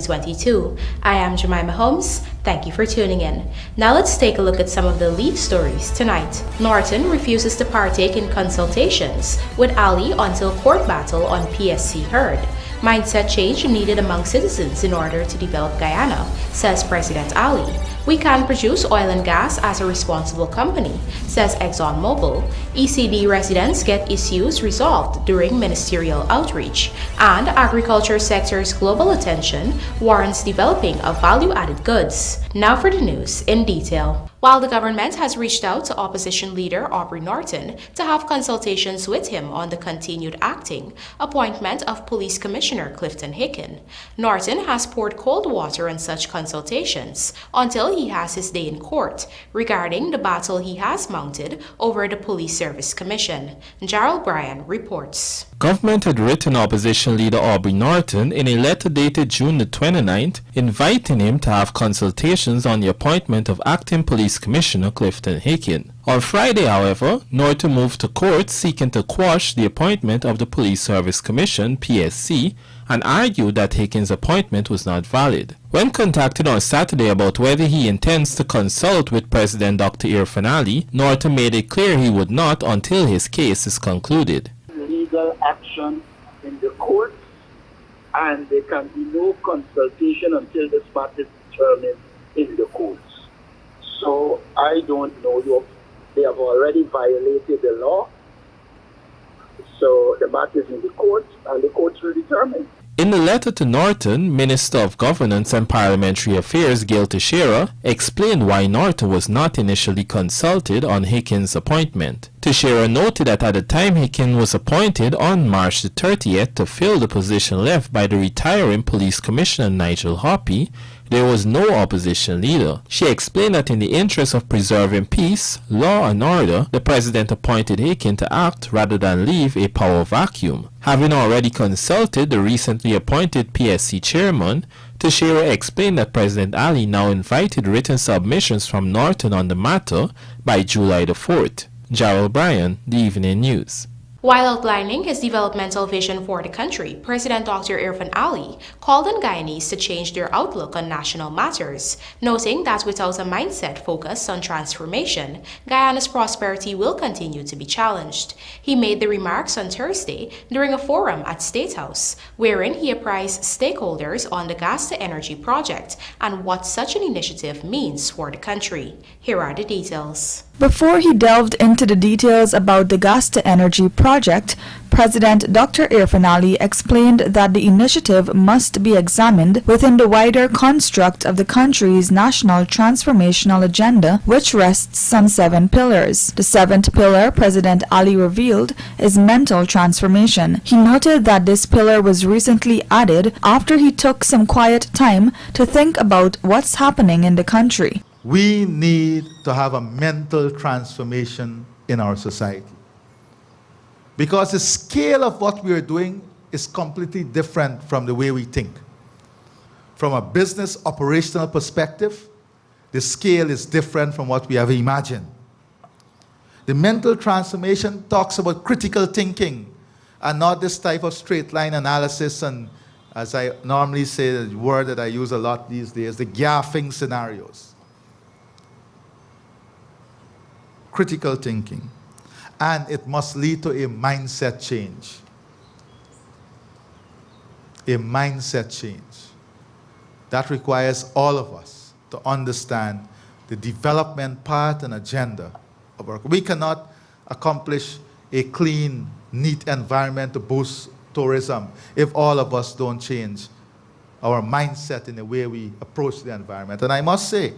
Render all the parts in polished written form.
2022. I am Jemima Holmes. Thank you for tuning in. Now let's take a look at some of the lead stories tonight. Norton refuses to partake in consultations with Ali until court battle on PSC heard. Mindset change needed among citizens in order to develop Guyana, says President Ali. We can produce oil and gas as a responsible company, says EXXONMOBIL. ECD residents get issues resolved during ministerial outreach. And agriculture sector's global attention warrants developing of value-added goods. Now for the news in detail. While the government has reached out to opposition leader Aubrey Norton to have consultations with him on the continued acting appointment of Police Commissioner Clifton Hicken, Norton has poured cold water on such consultations until he has his day in court regarding the battle he has mounted over the Police Service Commission. Gerald Bryan reports. Government had written opposition leader Aubrey Norton in a letter dated June the 29th, inviting him to have consultations on the appointment of Acting Police Commissioner Clifton Hicken. On Friday, however, Norton moved to court seeking to quash the appointment of the Police Service Commission, PSC, and argued that Hicken's appointment was not valid. When contacted on Saturday about whether he intends to consult with President Dr. Irfan Ali, Norton made it clear he would not until his case is concluded. Legal action in the courts, and there can be no consultation until this matter is determined in the courts. So I don't know, they have already violated the law, so the matter is in the courts, and the courts will determine. In the letter to Norton, Minister of Governance and Parliamentary Affairs Gail Teixeira explained why Norton was not initially consulted on Hicken's appointment. Teixeira noted that at the time Hicken was appointed on March the 30th to fill the position left by the retiring Police Commissioner Nigel Hoppy, there was no opposition leader. She explained that in the interest of preserving peace, law and order, the President appointed Hicken to act rather than leave a power vacuum. Having already consulted the recently appointed PSC chairman, Teixeira explained that President Ali now invited written submissions from Norton on the matter by July the 4th. Gerald Bryan, The Evening News. While outlining his developmental vision for the country, President Dr. Irfan Ali called on Guyanese to change their outlook on national matters, noting that without a mindset focused on transformation, Guyana's prosperity will continue to be challenged. He made the remarks on Thursday during a forum at State House, wherein he apprised stakeholders on the gas-to-energy project and what such an initiative means for the country. Here are the details. Before he delved into the details about the gas-to-energy project, President Dr. Irfan Ali explained that the initiative must be examined within the wider construct of the country's national transformational agenda, which rests on 7 pillars. The 7th pillar, President Ali revealed, is mental transformation. He noted that this pillar was recently added after he took some quiet time to think about what's happening in the country. We need to have a mental transformation in our society, because the scale of what we are doing is completely different from the way we think. From a business operational perspective, the scale is different from what we have imagined. The mental transformation talks about critical thinking and not this type of straight line analysis, and as I normally say, the word that I use a lot these days, the gaffing scenarios. Critical thinking, and it must lead to a mindset change. A mindset change. That requires all of us to understand the development path and agenda of our. We cannot accomplish a clean, neat environment to boost tourism if all of us don't change our mindset in the way we approach the environment. And I must say,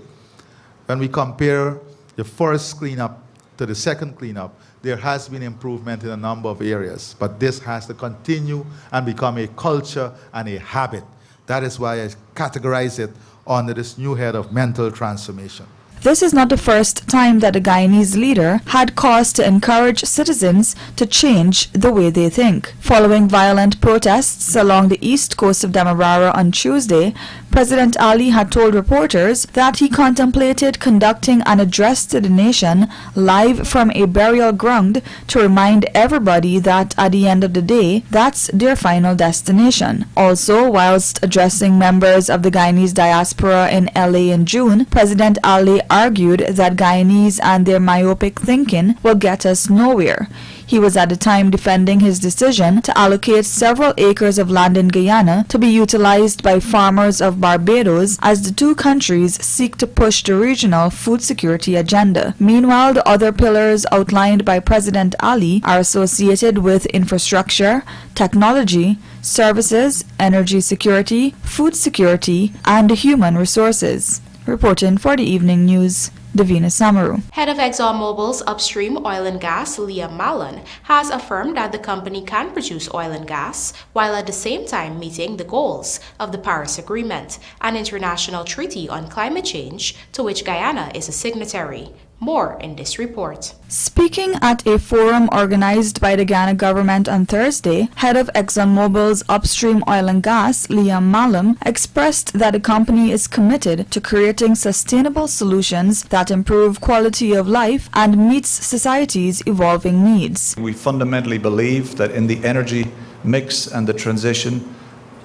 when we compare the first cleanup to the second cleanup, there has been improvement in a number of areas, but this has to continue and become a culture and a habit. That is why I categorize it under this new head of mental transformation. This is not the first time that the Guyanese leader had cause to encourage citizens to change the way they think. Following violent protests along the east coast of Demerara on Tuesday, President Ali had told reporters that he contemplated conducting an address to the nation live from a burial ground to remind everybody that at the end of the day, that's their final destination. Also, whilst addressing members of the Guyanese diaspora in LA in June, President Ali argued that Guyanese and their myopic thinking will get us nowhere. He was at the time defending his decision to allocate several acres of land in Guyana to be utilized by farmers of Barbados as the two countries seek to push the regional food security agenda. Meanwhile, the other pillars outlined by President Ali are associated with infrastructure, technology, services, energy security, food security, and human resources. Reporting for the Evening News, Davina Samaru. Head of EXXONMOBIL's upstream oil and gas, Liam Mallon, has affirmed that the company can produce oil and gas while at the same time meeting the goals of the Paris Agreement, an international treaty on climate change to which Guyana is a signatory. More in this report. Speaking at a forum organized by the Guyana government on Thursday, head of EXXONMOBIL's upstream oil and gas, Liam Mallon, expressed that the company is committed to creating sustainable solutions that improve quality of life and meets society's evolving needs. We fundamentally believe that in the energy mix and the transition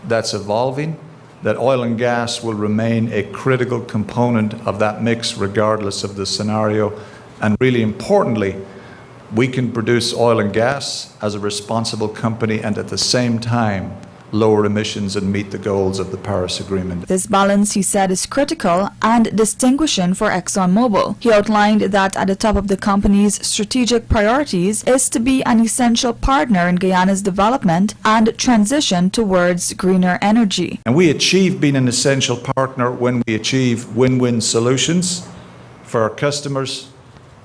that's evolving, that oil and gas will remain a critical component of that mix regardless of the scenario. And really importantly, we can produce oil and gas as a responsible company and at the same time lower emissions and meet the goals of the Paris Agreement. This balance, he said, is critical and distinguishing for EXXONMOBIL. He outlined that at the top of the company's strategic priorities is to be an essential partner in Guyana's development and transition towards greener energy. And we achieve being an essential partner when we achieve win-win solutions for our customers,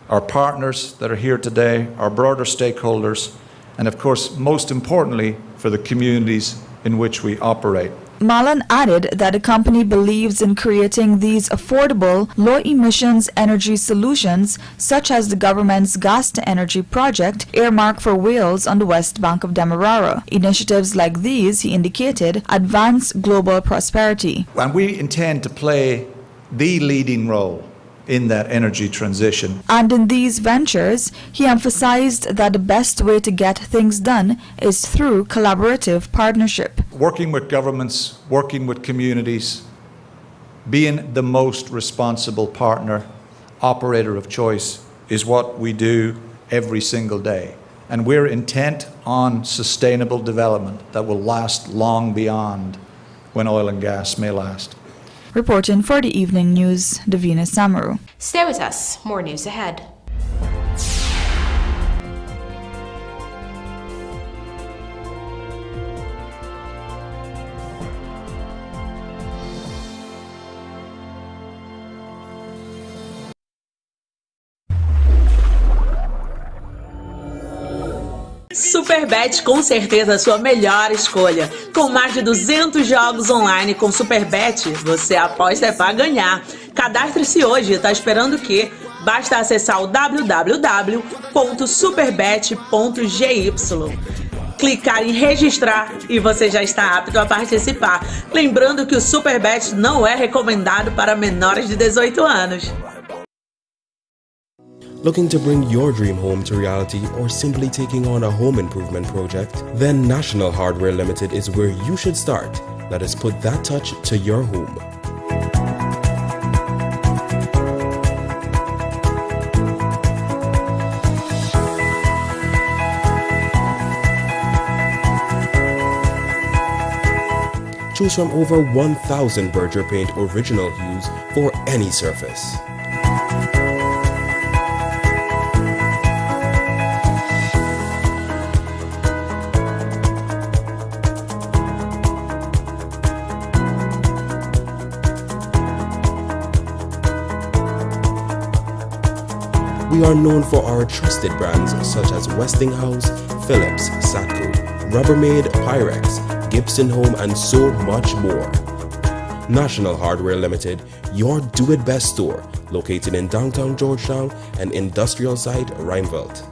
our partners that are here today, our broader stakeholders, and of course, most importantly, for the communities in which we operate. Mallon added that the company believes in creating these affordable, low-emissions energy solutions, such as the government's gas-to-energy project earmarked for Wales on the west bank of Demerara. Initiatives like these, he indicated, advance global prosperity. And we intend to play the leading role in that energy transition. And in these ventures, he emphasized that the best way to get things done is through collaborative partnership. Working with governments, working with communities, being the most responsible partner, operator of choice is what we do every single day. And we're intent on sustainable development that will last long beyond when oil and gas may last. Reporting for the Evening News, Davina Samaru. Stay with us. More news ahead. Superbet com certeza a sua melhor escolha. Com mais de 200 jogos online com Superbet, você aposta é para ganhar. Cadastre-se hoje, tá esperando o quê? Basta acessar o www.superbet.gy. Clicar em registrar e você já está apto a participar. Lembrando que o Superbet não é recomendado para menores de 18 anos. Looking to bring your dream home to reality or simply taking on a home improvement project? Then National Hardware Limited is where you should start. Let us put that touch to your home. Choose from over 1,000 Berger Paint original hues for any surface. We are known for our trusted brands such as Westinghouse, Philips, Satco, Rubbermaid, Pyrex, Gibson Home, and so much more. National Hardware Limited, your do-it-best store, located in downtown Georgetown and industrial site Rheinveld.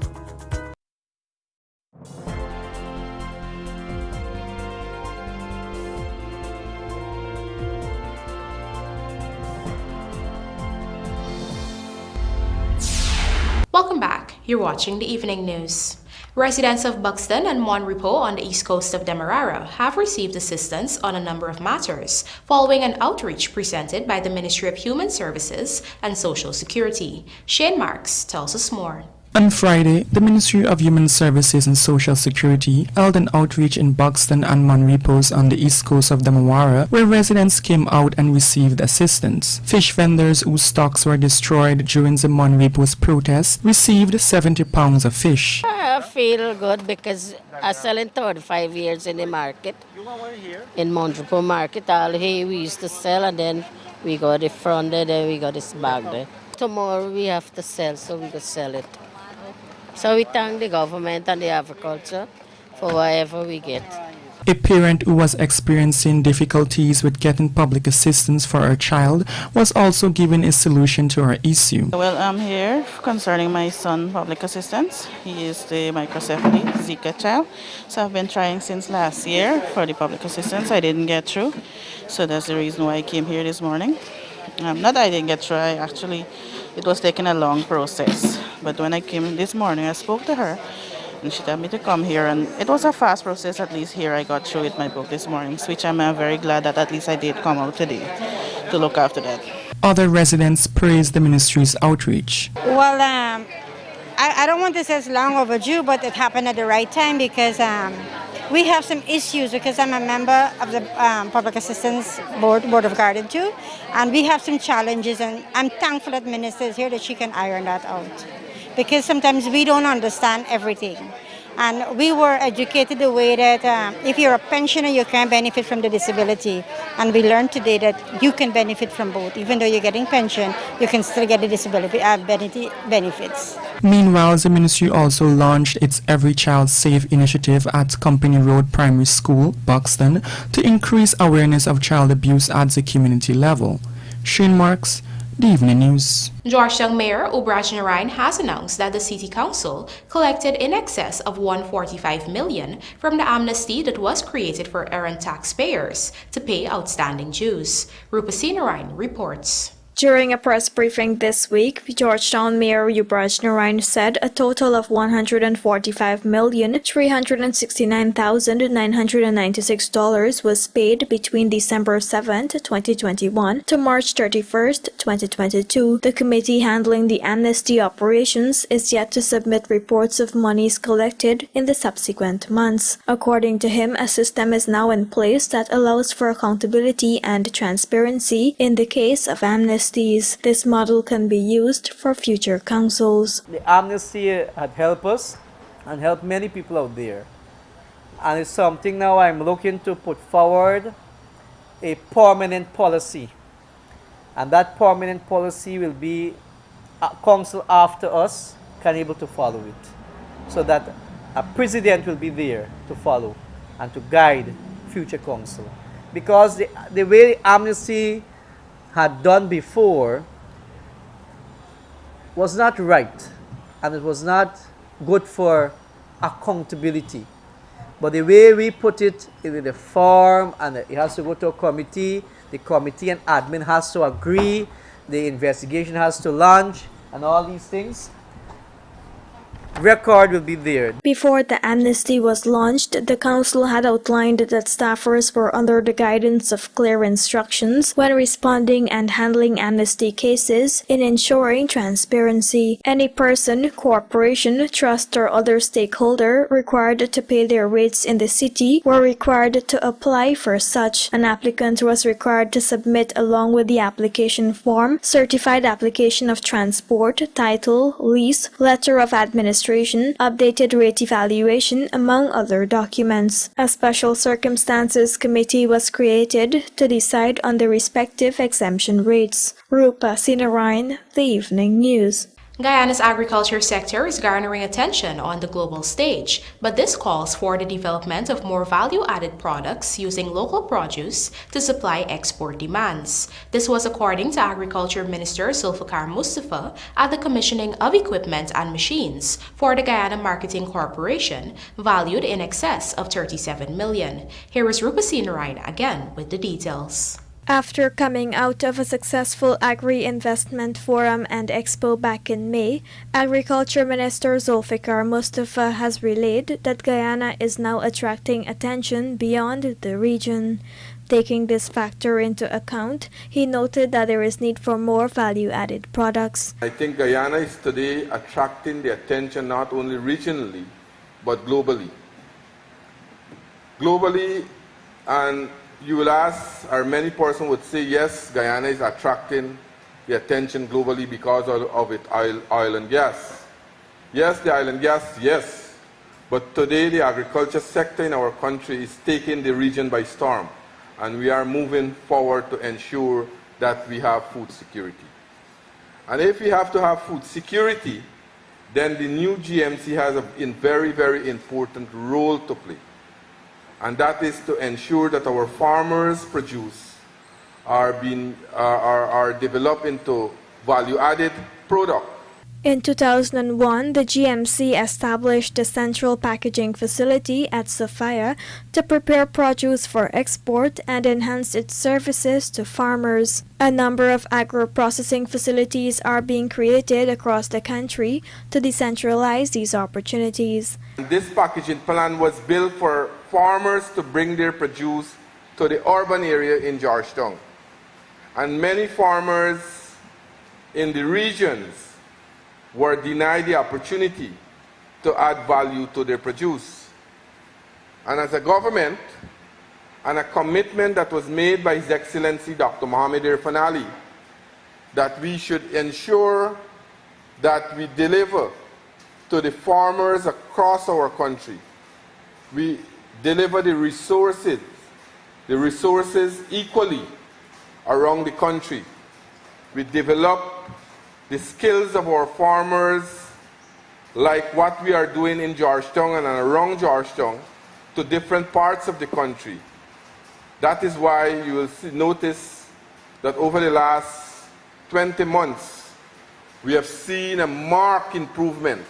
Welcome back. You're watching the Evening News. Residents of Buxton and Monrepo on the east coast of Demerara have received assistance on a number of matters following an outreach presented by the Ministry of Human Services and Social Security. Shane Marks tells us more. On Friday, the Ministry of Human Services and Social Security held an outreach in Buxton and Monrepos on the east coast of Demerara, where residents came out and received assistance. Fish vendors whose stocks were destroyed during the Monrepos protest received 70 pounds of fish. I feel good because I sell in 35 years in the market. In Monrepo market, all here we used to sell, and then we got it front there, then we got this bag there. Tomorrow we have to sell, so we could sell it. So we thank the government and the agriculture for whatever we get. A parent who was experiencing difficulties with getting public assistance for her child was also given a solution to her issue. Well, I'm here concerning my son public assistance. He is the microcephaly Zika child. So I've been trying since last year for the public assistance. I didn't get through. So that's the reason why I came here this morning. Not that I didn't get through, it was taking a long process. But when I came this morning, I spoke to her and she told me to come here, and it was a fast process. At least here I got through with my book this morning, which I'm very glad that at least I did come out today to look after that. Other residents praised the ministry's outreach. Well, I don't want to say it's long overdue, but it happened at the right time because we have some issues because I'm a member of the Public Assistance Board of Guardian too, and we have some challenges, and I'm thankful that Minister is here that she can iron that out. Because sometimes we don't understand everything. And we were educated the way that if you're a pensioner, you can benefit from the disability. And we learned today that you can benefit from both. Even though you're getting pension, you can still get the disability benefits. Meanwhile, the ministry also launched its Every Child Safe initiative at Company Road Primary School, Buxton, to increase awareness of child abuse at the community level. Shane Marks, The Evening News. Georgetown Mayor Ubraj Narain has announced that the City Council collected in excess of $145 million from the amnesty that was created for errant taxpayers to pay outstanding dues. Rupasi Narain reports. During a press briefing this week, Georgetown Mayor Ubraj Narain said a total of $145,369,996 was paid between December 7, 2021 to March 31, 2022. The committee handling the amnesty operations is yet to submit reports of monies collected in the subsequent months. According to him, a system is now in place that allows for accountability and transparency in the case of amnesty. This model can be used for future councils. The amnesty had helped us and helped many people out there. And it's something now I'm looking to put forward a permanent policy. And that permanent policy will be a council after us can able to follow it. So that a president will be there to follow and to guide future council. Because the way amnesty had done before was not right, and it was not good for accountability. But the way we put it in the form, and it has to go to a committee, the committee and admin has to agree, the investigation has to launch, and all these things, record will be there. Before the amnesty was launched, the council had outlined that staffers were under the guidance of clear instructions when responding and handling amnesty cases in ensuring transparency. Any person, corporation, trust or other stakeholder required to pay their rates in the city were required to apply for such. An applicant was required to submit along with the application form, certified application of transport, title, lease, letter of administration, updated rate evaluation, among other documents. A special circumstances committee was created to decide on the respective exemption rates. Rupa Sinarain, The Evening News. Guyana's agriculture sector is garnering attention on the global stage, but this calls for the development of more value-added products using local produce to supply export demands. This was according to Agriculture Minister Zulfikar Mustafa at the commissioning of equipment and machines for the Guyana Marketing Corporation, valued in excess of $37 million. Here is Rupasi Narain again with the details. After coming out of a successful Agri-Investment Forum and Expo back in May, Agriculture Minister Zulfikar Mustafa has relayed that Guyana is now attracting attention beyond the region. Taking this factor into account, he noted that there is need for more value-added products. I think Guyana is today attracting the attention not only regionally, but globally. Globally, and you will ask, or many persons would say, yes, Guyana is attracting the attention globally because of its oil and gas. Yes, the oil and gas, yes. But today the agriculture sector in our country is taking the region by storm. And we are moving forward to ensure that we have food security. And if we have to have food security, then the new GMC has a very, very important role to play. And that is to ensure that our farmers' produce are developed into value-added product. In 2001, the GMC established a central packaging facility at Sophia to prepare produce for export and enhance its services to farmers. A number of agro-processing facilities are being created across the country to decentralize these opportunities. This packaging plan was built for farmers to bring their produce to the urban area in Georgetown. And many farmers in the regions were denied the opportunity to add value to their produce. And as a government, and a commitment that was made by His Excellency Dr. Mohamed Irfan Ali, that we should ensure that we deliver to the farmers across our country. We deliver the resources equally around the country. We develop the skills of our farmers, like what we are doing in Georgetown and around Georgetown, to different parts of the country. That is why you will notice that over the last 20 months, we have seen a marked improvement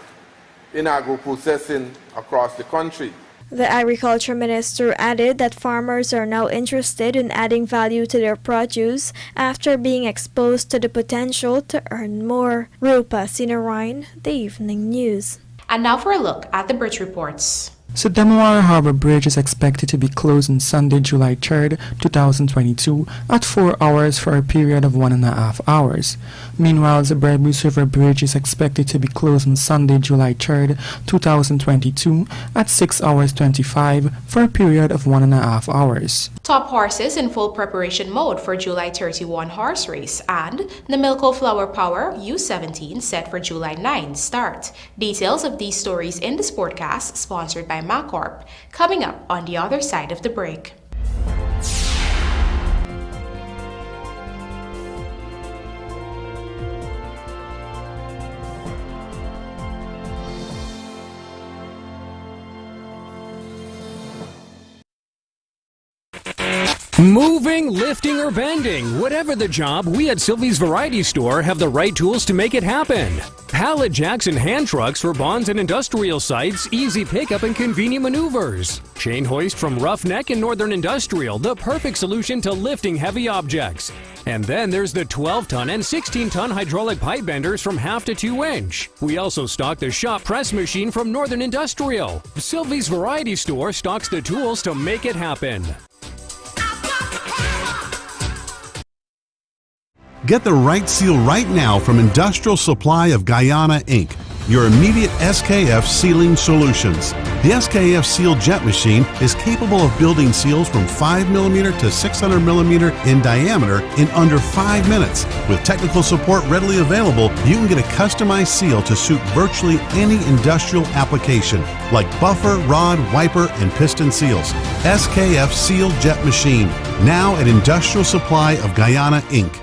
in agro-processing across the country. The Agriculture Minister added that farmers are now interested in adding value to their produce after being exposed to the potential to earn more. Rupa Sinarayan, The Evening News. And now for a look at the bridge reports. So Demawara Harbor Bridge is expected to be closed on Sunday, July 3rd, 2022 at 4 hours for a period of 1.5 hours. Meanwhile, the Brebus River Bridge is expected to be closed on Sunday, July 3rd, 2022 at 6 hours 25 for a period of 1.5 hours. Top horses in full preparation mode for July 31 horse race, and the Milko Flower Power U17 set for July 9 start. Details of these stories in the Sportcast, sponsored by MacCorp, coming up on the other side of the break. Moving, lifting, or bending, whatever the job, we at Sylvie's Variety Store have the right tools to make it happen. Pallet jacks and hand trucks for bonds and industrial sites, easy pickup and convenient maneuvers. Chain hoist from Roughneck and Northern Industrial, the perfect solution to lifting heavy objects. And then there's the 12-ton and 16-ton hydraulic pipe benders from 1/2 to 2 inch. We also stock the shop press machine from Northern Industrial. Sylvie's Variety Store stocks the tools to make it happen. Get the right seal right now from Industrial Supply of Guyana, Inc., your immediate SKF sealing solutions. The SKF Seal Jet Machine is capable of building seals from 5mm to 600mm in diameter in under 5 minutes. With technical support readily available, you can get a customized seal to suit virtually any industrial application, like buffer, rod, wiper, and piston seals. SKF Seal Jet Machine, now at Industrial Supply of Guyana, Inc.